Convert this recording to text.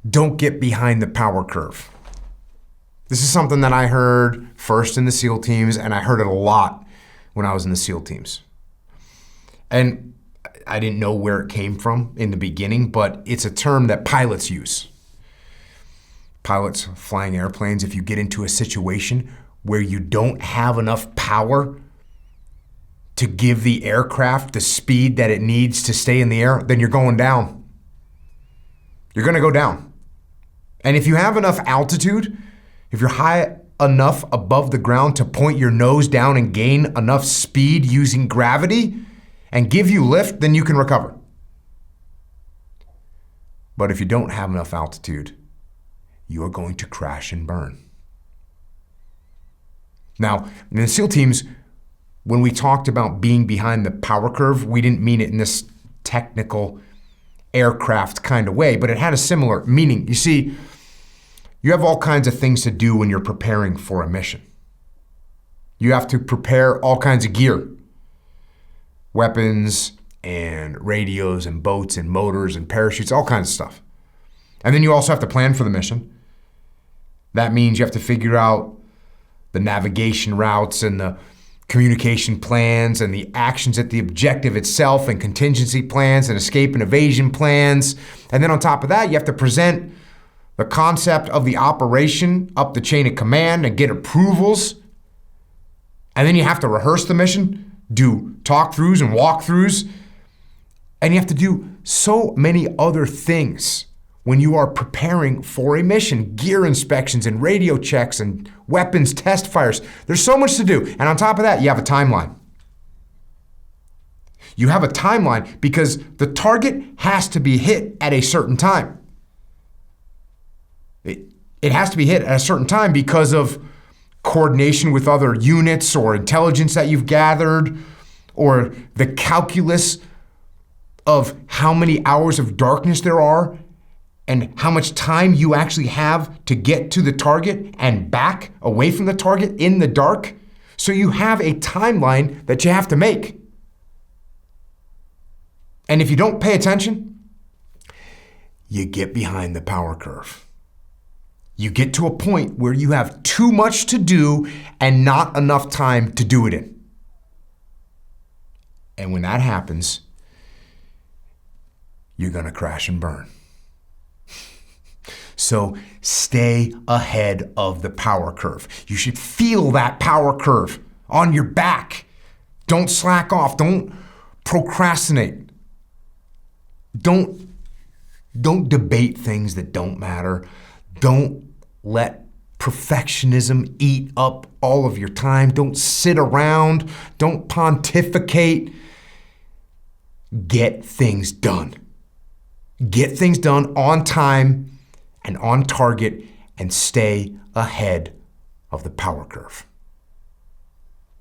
don't get behind the power curve. This is something that I heard first in the SEAL teams, and I heard it a lot when I was in the SEAL teams. And I didn't know where it came from in the beginning, but it's a term that pilots use. Pilots flying airplanes, if you get into a situation where you don't have enough power to give the aircraft the speed that it needs to stay in the air, then you're going down. You're going to go down. And if you have enough altitude, if you're high enough above the ground to point your nose down and gain enough speed using gravity and give you lift, then you can recover. But if you don't have enough altitude, you are going to crash and burn. Now, in the SEAL teams, when we talked about being behind the power curve, we didn't mean it in this technical aircraft kind of way, but it had a similar meaning. You see, you have all kinds of things to do when you're preparing for a mission. You have to prepare all kinds of gear, weapons and radios and boats and motors and parachutes, all kinds of stuff. And then you also have to plan for the mission. That means you have to figure out the navigation routes and the communication plans and the actions at the objective itself and contingency plans and escape and evasion plans. And then on top of that, you have to present the concept of the operation up the chain of command and get approvals. And then you have to rehearse the mission, do talk-throughs and walkthroughs. And you have to do so many other things when you are preparing for a mission, gear inspections and radio checks and weapons test fires. There's so much to do. And on top of that, you have a timeline. You have a timeline because the target has to be hit at a certain time. It has to be hit at a certain time because of coordination with other units or intelligence that you've gathered, or the calculus of how many hours of darkness there are and how much time you actually have to get to the target and back away from the target in the dark. So you have a timeline that you have to make. And if you don't pay attention, you get behind the power curve. You get to a point where you have too much to do and not enough time to do it in. And when that happens, you're going to crash and burn. So stay ahead of the power curve. You should feel that power curve on your back. Don't slack off. Don't procrastinate. Don't debate things that don't matter. Don't let perfectionism eat up all of your time. Don't sit around. Don't pontificate. Get things done. Get things done on time and on target, and stay ahead of the power curve.